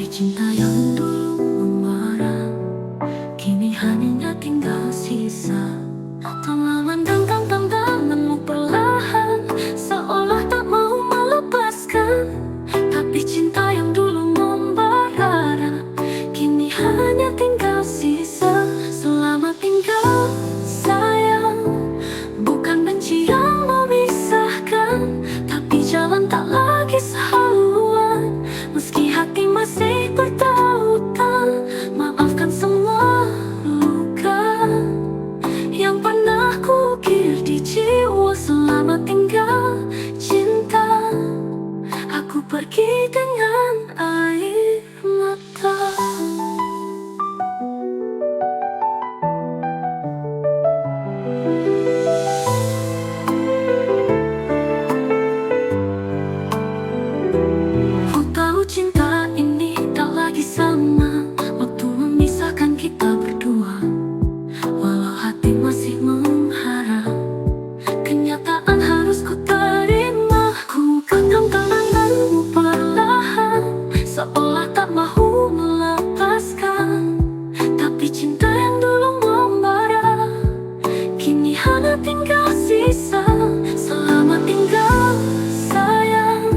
Tapi cinta yang dulu membara, kini hanya tinggal sisa. Telah mendangkang tanganmu perlahan, seolah tak mau melepaskan. Tapi cinta yang dulu membara, kini hanya tinggal sisa. Selamat tinggal sayang, bukan benci yang memisahkan, tapi jalan tak lagi sehaluan. Meski hati masih bertautan, maafkan semua luka yang pernah kukir di jiwa. Selamat tinggal cinta, aku pergi dengan air mata. Ku tahu cinta ini tak lagi sama, waktu memisahkan kita berdua. Walau hati masih mengharap, kenyataan harus ku terima. Ku genggam tanganmu perlahan, seolah tak mahu melepaskan. Tapi cinta yang dulu membara, kini hanya tinggal sisa. Selamat tinggal sayang,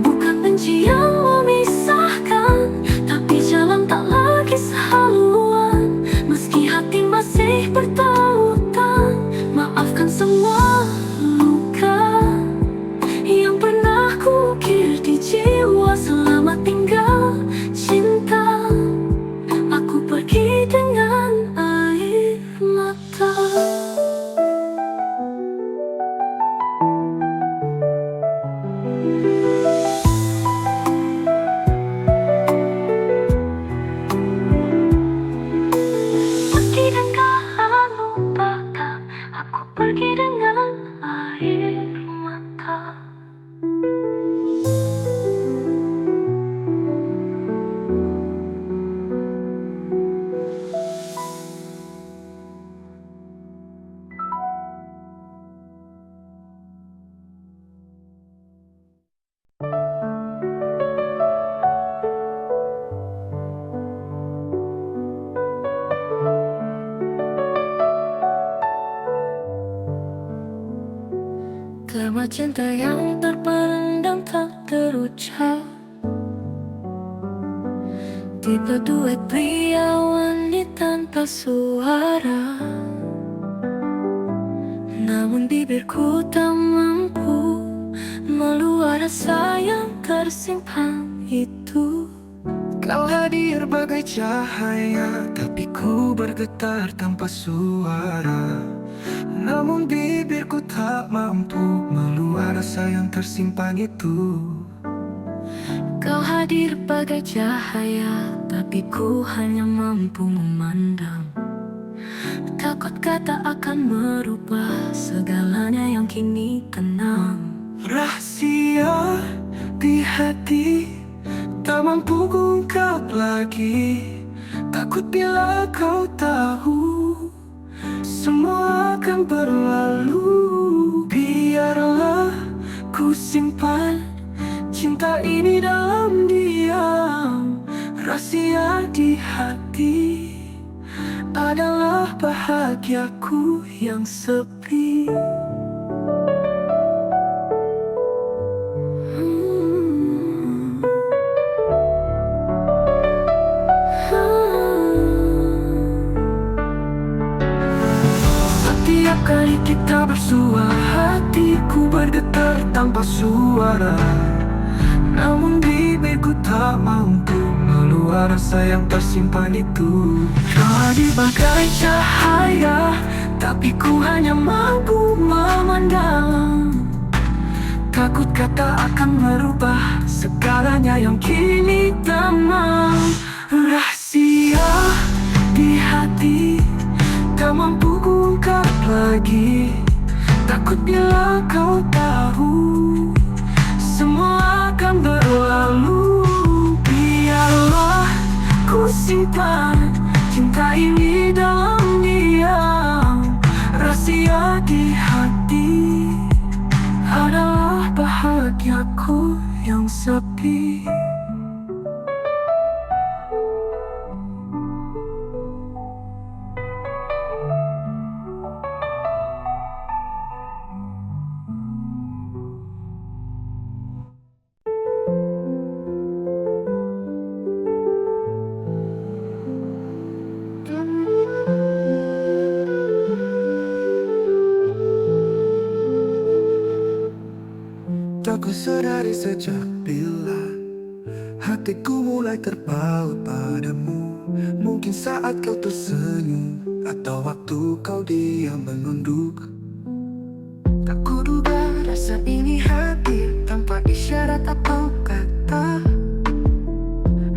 bukan benci yang memisahkan, tapi jalan tak lagi sehaluan. Meski hati masih bertautan, maafkan semua luka yang pernah kukir di jiwa. Selamat tinggal cinta, aku pergi dengan air mata. Meski dengan lupa, aku pergi dengan air mata. Kemah cinta yang terpendam tak terucap, tipe duet pria wanita tanpa suara. Namun bibirku tak mampu meluap rasa yang tersimpan itu. Kau hadir bagai cahaya, tapi ku bergetar tanpa suara. Namun bibirku tak mampu meluap rasa yang tersimpan itu. Kau hadir bagai cahaya, tapi ku hanya mampu memandang. Takut kata akan merubah segalanya yang kini tenang. Rahasia di hati tak mampu kuungkap lagi. Takut bila kau tahu semua akan berlalu. Biarlah ku simpan cinta ini dalam diam. Rahasia di hati adalah bahagiaku yang sepi. Setiap kali kita bersua, hatiku bergetar tanpa suara. Namun bibirku tak mampu meluap rasa yang tersimpan itu. Kau hadir bagai cahaya, tapi ku hanya mampu memandang. Takut kata akan merubah segalanya yang kini tenang. Rahasia di hati tak mampu kuungkap lagi. Takut bila kau tahu semua akan berlalu. Biarlah ku simpan cinta ini dalam diam. Rahasia di hati adalah bahagiaku yang sepi. Aku sadari sejak bila hatiku mulai terpaut padamu. Mungkin saat kau tersenyum, atau waktu kau diam menunduk. Tak kuduga rasa ini hadir tanpa isyarat atau kata.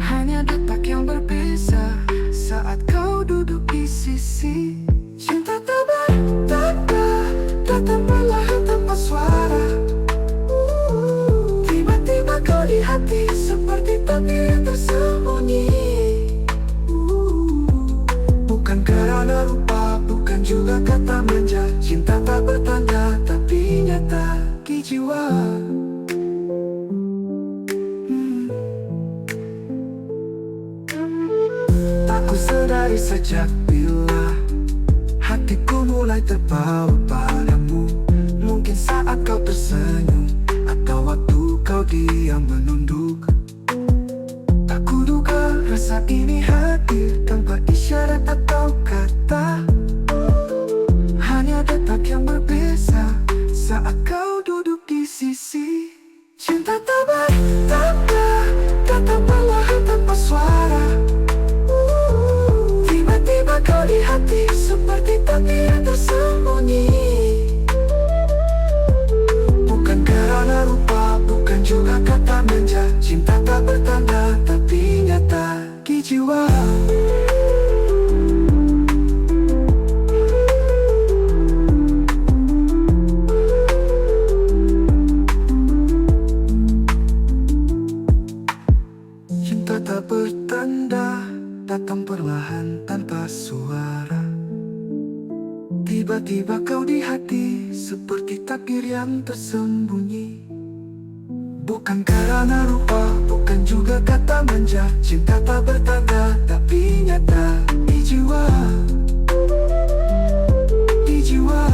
Hanya detak yang berbeza saat kau duduk di sisi. Cinta tak bertanda, datang perlahan tanpa suara. Tiba-tiba kau di hati seperti takdir yang tersembunyi. Bukan karena rupa, bukan juga kata manja. Cinta tak bertanda tapi nyata di jiwa. Aku sadari sejak bila hatiku mulai terpaut padamu. Mungkin saat kau tersenyum, atau waktu kau diam menunduk. Tak kuduga rasa ini hadir tanpa isyarat atau kata. Hanya detak yang berbeza saat kau duduk di sisi. Cinta tak bertanda, datang perlahan tanpa suara. Tiba-tiba kau di hati seperti takdir yang tersembunyi. Bukan karena rupa, bukan juga kata manja. Cinta tak bertanda tapi nyata di jiwa. Cinta tak bertanda, datang perlahan tanpa suara. Tiba-tiba kau di hati seperti takdir yang tersembunyi. Bukan karena rupa, bukan juga kata manja. Cinta tak bertanda tapi nyata di jiwa. Di jiwa.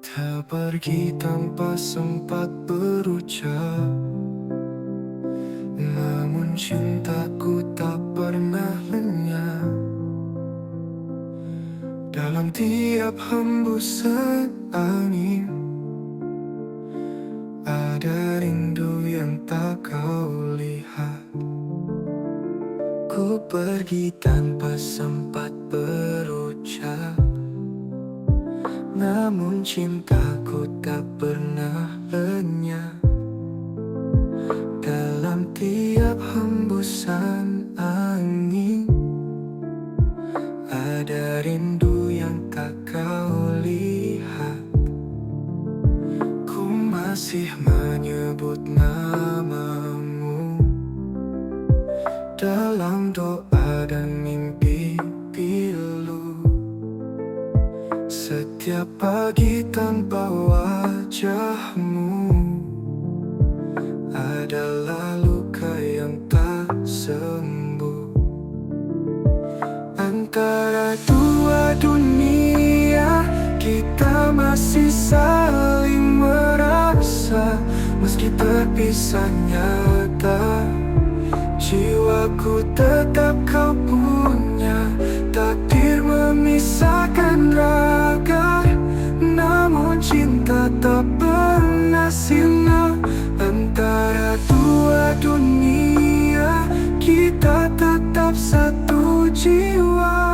Tak pergi tanpa sempat berucap, namun cintaku tak pernah lenyap. Dalam tiap hembusan angin ada rindu yang tak kau lihat. Ku pergi tanpa sempat berucap, namun cintaku tak pernah lenyap. Dalam tiap hembusan angin ada rindu yang tak kau lihat. Ku masih menyebut namamu dalam doa dan mimpi pilu. Setiap pagi tanpa wajahmu adalah luka yang tak sembuh. Antara dua dunia kita masih saling merasa. Meski terpisah nyata, jiwaku tetap kau punya. Takdir memisahkan raga, namun cinta tak pernah sirna. Antara dua dunia kita tetap satu jiwa.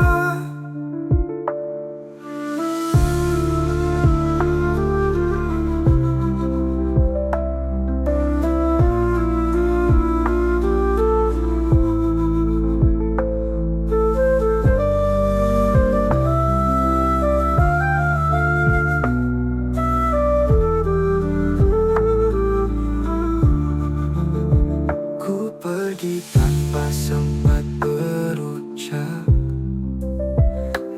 Pergi tanpa sempat berucap,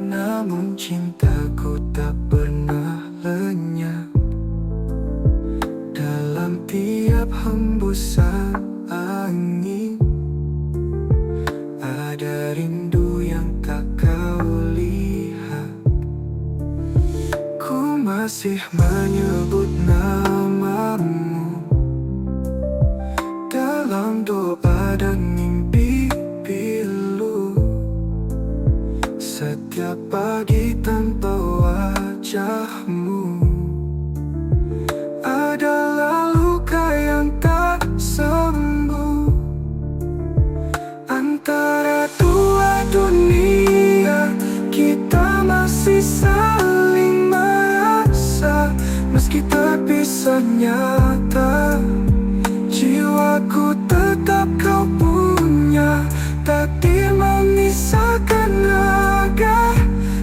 namun cintaku tak pernah lenyap. Dalam tiap hembusan angin ada rindu yang tak kau lihat. masih menyebut namamu dalam doa dan mimpi pilu. Setiap pagi tanpa wajahmu adalah luka yang tak sembuh. Antara dua dunia kita masih saling merasa. Meski terpisah nyata, jiwaku tetap kau punya. Takdir memisahkan raga,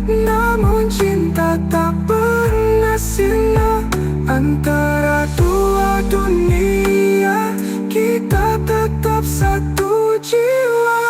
namun cinta tak pernah sirna. Antara dua dunia kita tetap satu jiwa.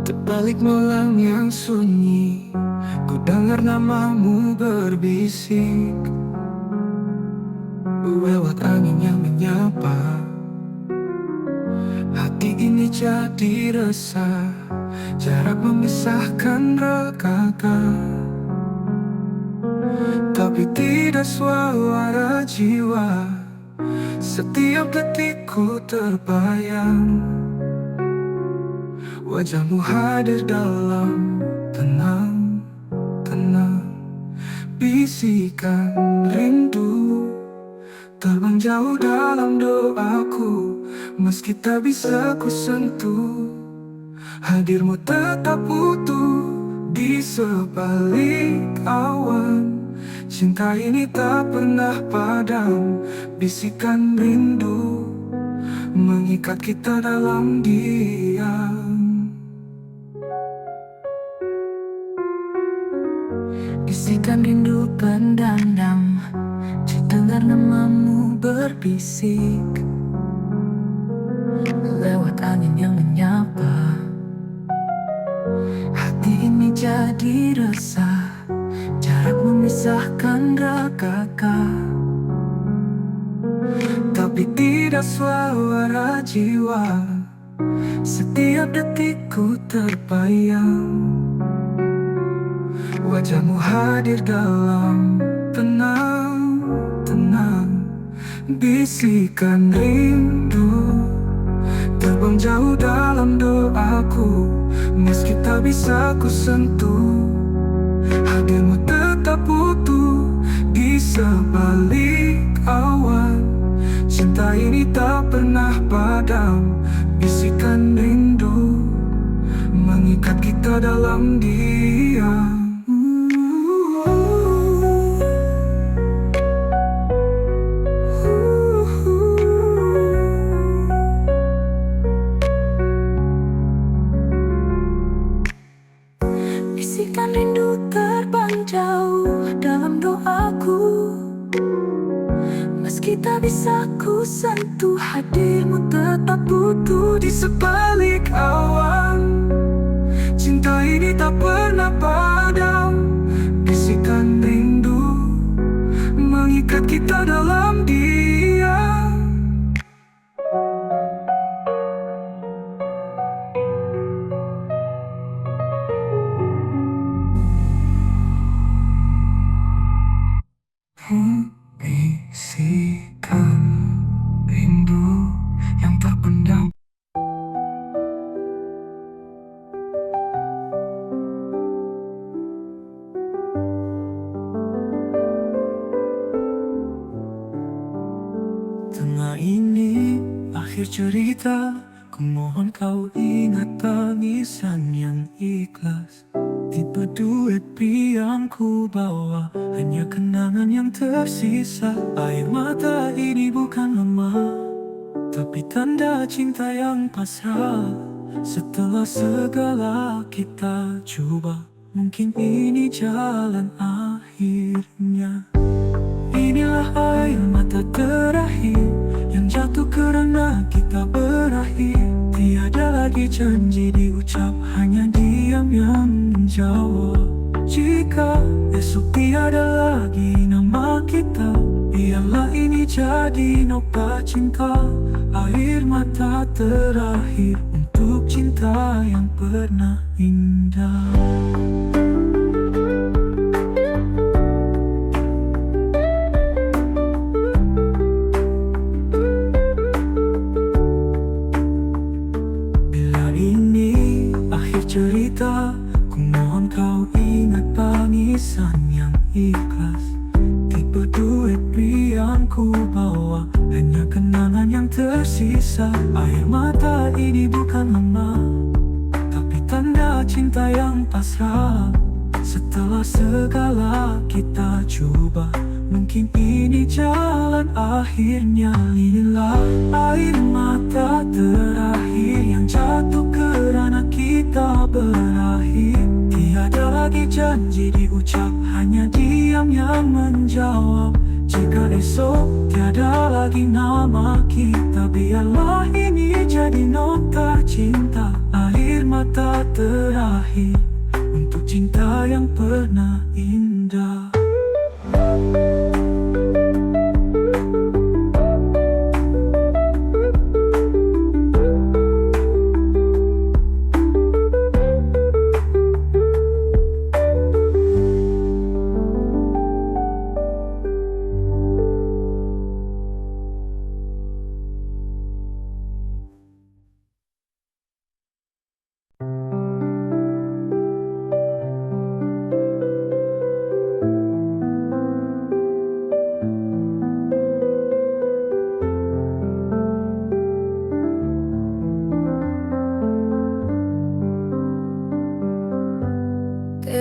Terbalik malam yang sunyi, ku dengar namamu berbisik lewat angin yang menyapa. Hati ini jadi resah, jarak memisahkan ragaka. Tapi tidak suara jiwa, setiap detikku terbayang. Wajahmu hadir dalam tenang, bisikan rindu terbang jauh dalam doaku. Meski tak bisa ku sentuh, hadirmu tetap utuh di sebalik awan. Cinta ini tak pernah padam, bisikan rindu mengikat kita dalam diam. Bisikan rindu pendam, dengar namamu berbisik lewat angin yang menyapa. Hati ini jadi resah, jarak memisahkan ragaka. Tapi tidak suara jiwa, setiap detikku terbayang. Wajahmu hadir dalam tenang, bisikan rindu terbang jauh dalam doaku. Meski tak bisa ku sentuh, hadirmu tetap utuh di sebalik awan. Cinta ini tak pernah padam, bisikan rindu mengikat kita dalam diam. Bisikan rindu terbang jauh dalam doaku. Meski tak bisa ku sentuh, hadirmu tetap utuh di sebalik awan. Cinta ini tak pernah padam, bisikan rindu mengikat kita dalam diam. Bisikan rindu yang terpendam. Tengah ini akhir cerita, ku mohon kau ingat tangisan yang ikhlas. Tipe duet yang ku bawa, hanya kenangan yang tersisa. Air mata ini bukan lemah, tapi tanda cinta yang pasrah. Setelah segala kita coba, mungkin ini jalan akhirnya. Inilah air mata terakhir yang jatuh karena kita berakhir. Tiada lagi janji diucap, hanya diam yang menjawab. Jika esok tiada lagi nama kita, biarlah ini jadi nopat cinta. Air mata terakhir untuk cinta yang pernah indah. Bila ini akhir cerita, ku mohon kau ingat tangisan yang ikhlas. Tipe duit yang ku bawa, hanya kenangan yang tersisa. Air mata ini bukan lemah, tapi tanda cinta yang pasrah. Setelah segala kita coba, mungkin ini jalan akhirnya. Inilah air mata terakhir yang jatuh karena kita berakhir. Tiada lagi janji diucap, hanya diam yang menjawab. Jika esok tiada lagi nama kita, biarlah ini jadi nota cinta. Air mata terakhir untuk cinta yang pernah indah.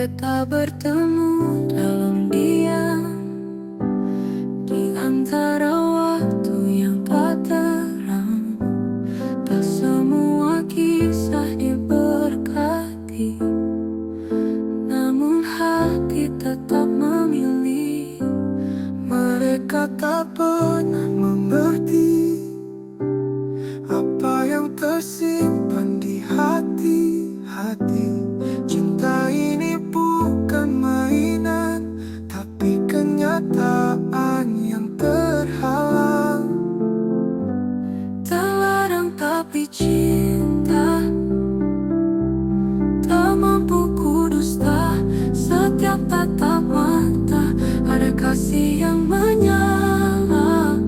Kita bertemu dalam diam di antara waktu yang tak terang. Tak semua kisah diberkati, namun hati tetap memilih. Mereka tak pernah mengerti apa yang tersimpan di hati-hati. Cinta ini bukan mainan, tapi kenyataan yang terhalang. Terlarang tapi cinta, tak mampu kudusta. Setiap tatap mata ada kasih yang menyala.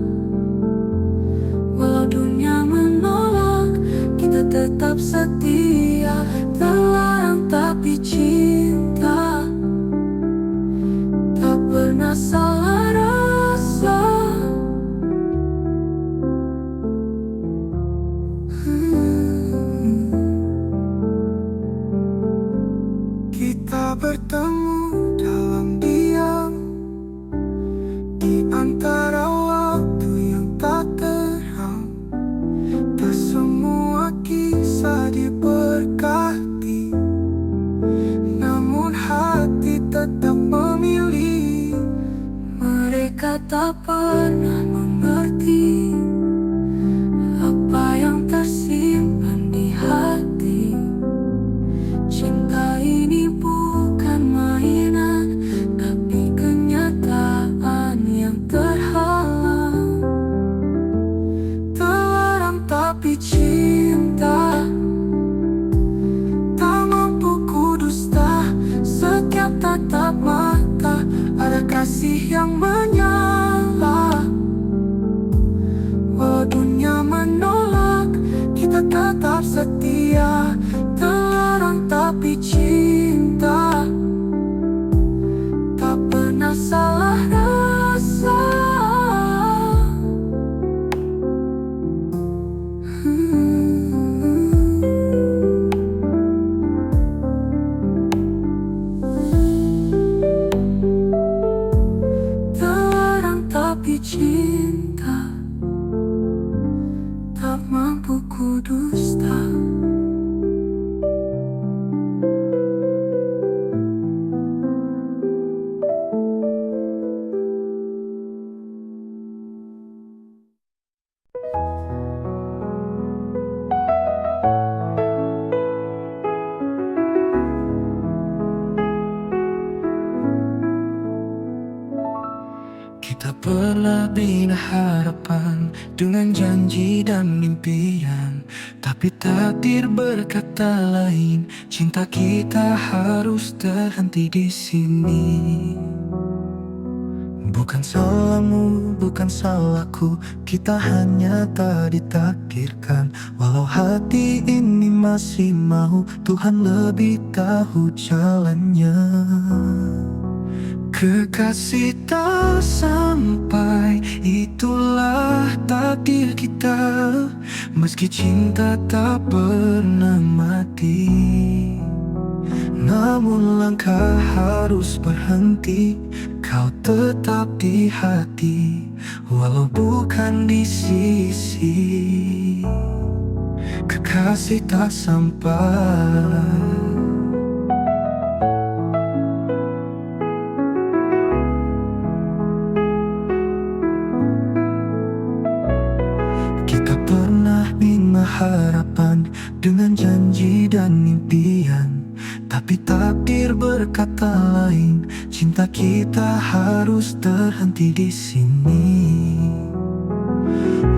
Walau dunia menolak, kita tetap setia. Terlarang tapi cinta, tak pernah salah rasa. Kita bertemu dalam diam di antara waktu yang tak terang. Tak semua kisah harapan dengan janji dan impian, tapi takdir berkata lain. Cinta kita harus terhenti di sini. Bukan salahmu, bukan salahku, kita hanya tak ditakdirkan. Walau hati ini masih mau, Tuhan lebih tahu jalannya. Kekasih tak sampai, itulah takdir kita. Meski cinta tak pernah mati, namun langkah harus berhenti. Kau tetap di hati, walau bukan di sisi. Kekasih tak sampai. Harapan dengan janji dan impian, tapi takdir berkata lain. Cinta kita harus terhenti di sini.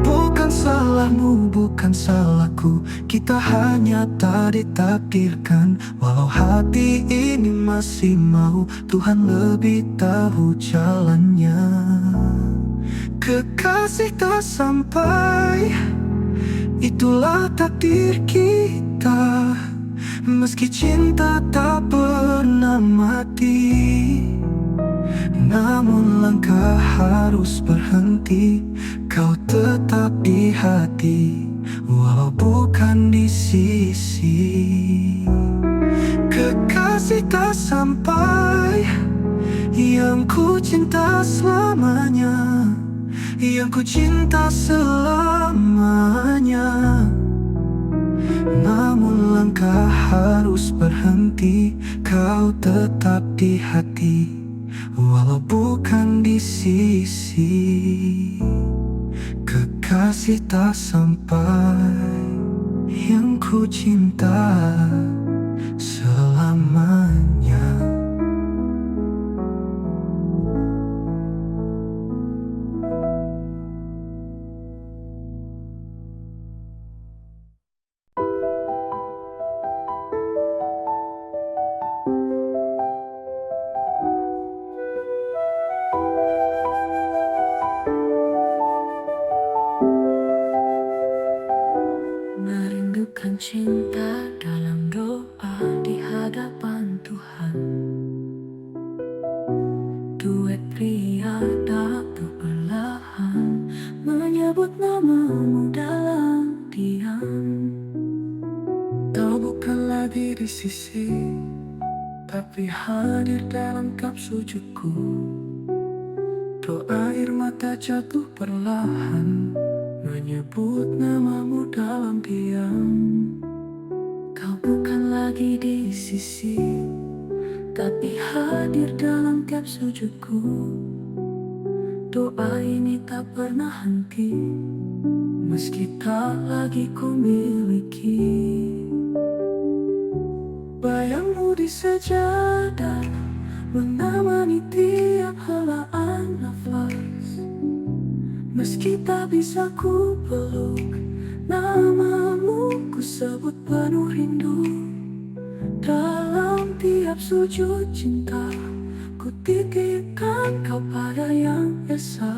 Bukan salahmu, bukan salahku, kita hanya tak ditakdirkan. Walau hati ini masih mau, Tuhan lebih tahu jalannya. Kekasih tak sampai, itulah takdir kita. Meski cinta tak pernah mati, namun langkah harus berhenti. Kau tetap di hati, walau bukan di sisi. Kekasih tak sampai, yang ku cinta selamanya, yang ku cinta selamanya. Namun langkah harus berhenti. Kau tetap di hati, walau bukan di sisi. Kekasih tak sampai, yang ku cinta selamanya. Merindukan cinta dalam doa di hadapan Tuhan. Duet pria tak perlahan menyebut namamu dalam diam. Kau bukan lagi di sisi, tapi hadir dalam kap sujudku. Doa air mata jatuh perlahan menyebut namamu dalam diam. Kau bukan lagi di sisi, tapi hadir dalam tiap sujudku. Doa ini tak pernah henti, meski tak lagi ku miliki. Bayangmu di sejadah menemani tiap helaan nafas. Meski tak bisa ku peluk, namamu ku sebut penuh rindu. Dalam tiap sujud cinta, ku titipkan kau pada yang esa.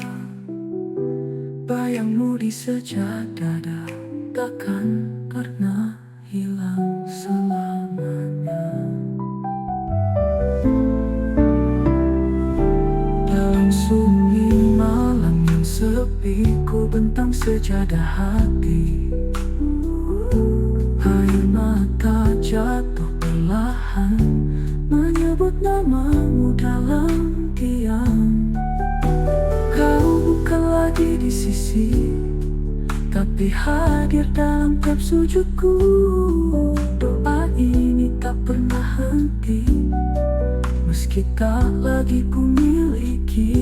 Bayangmu di sejadah takkan pernah hilang selamanya. Dalam sunyi malam yang sepi, ku bentang sejadah hati. Air mata jatuh perlahan menyebut namamu dalam diam. Kau bukan lagi di sisi, tapi hadir dalam tiap sujudku. Doa ini tak pernah henti, meski tak lagi ku miliki.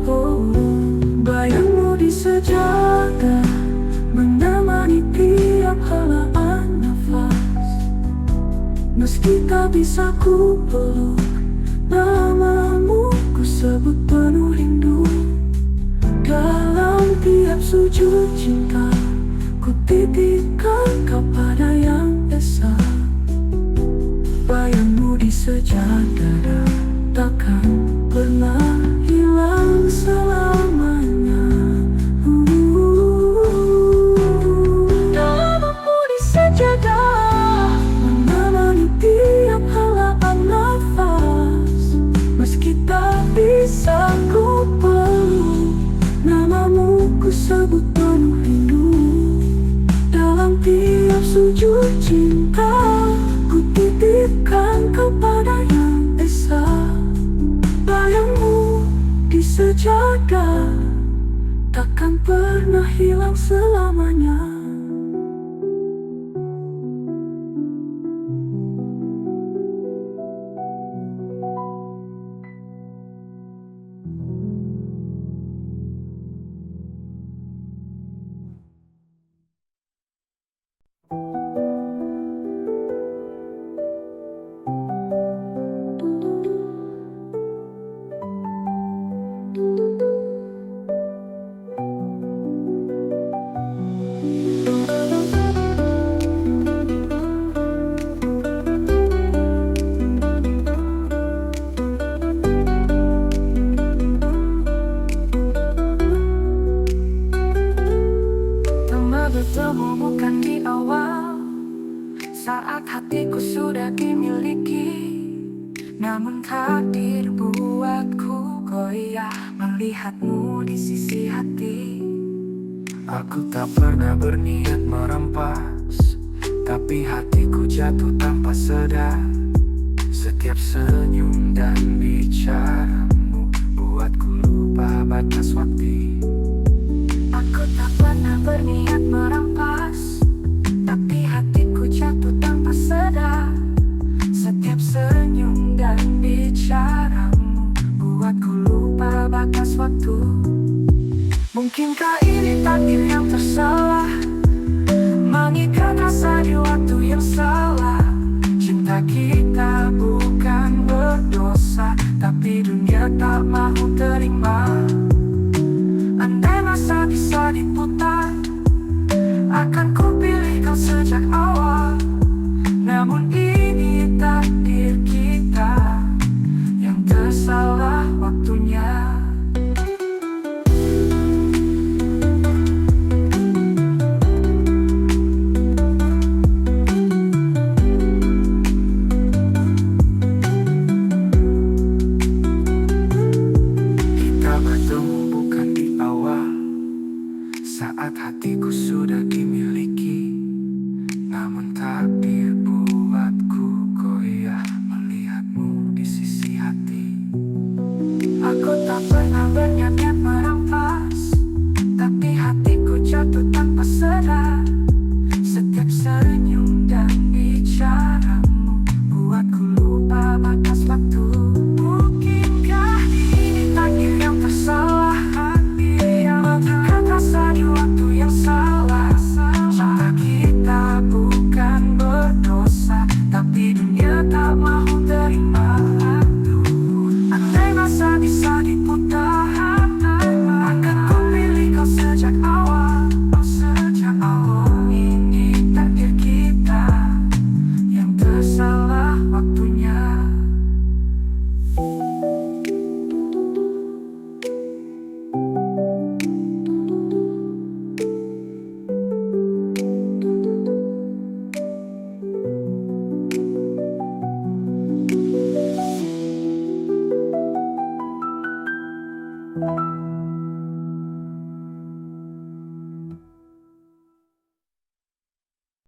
Oh, bayangmu di sejadah menemani tiap helaan nafas. Meski tak bisa ku peluk, namamu ku sebut penuh rindu. sujud cinta ku titipkan kepada Yang Esa. Bayangmu di sejadah takkan pernah hilang selamanya. Namamu di sejadah menemani tiap helaan nafas. Meski tak bisa ku peluk, namamu ku sebut penuh rindu. Dalam tiap sujud cinta ku titipkan kepada Yang Esa. Bayangmu di sejadah takkan pernah hilang selamanya. Bertemu bukan di awal, saat hatiku sudah dimiliki. Namun takdir buatku goyah melihatmu di sisi hati. Aku tak pernah berniat merampas, tapi hatiku jatuh tanpa sadar. Setiap senyum dan bicaramu buatku lupa batas waktu. Aku tak pernah berniat merampas, tapi hatiku jatuh tanpa sadar. Setiap senyum dan bicaramu buatku lupa batas waktu. Mungkinkah ini takdir yang tersalah, mengikat rasa di waktu yang salah. Cinta kita bukan berdosa, tapi dunia tak mau terima. Andai masa bisa diputar, akan ku pilih kau sejak awal. Namun ini takdir kita yang tersalah waktunya. Kita bertemu bukan di awal, saat hatiku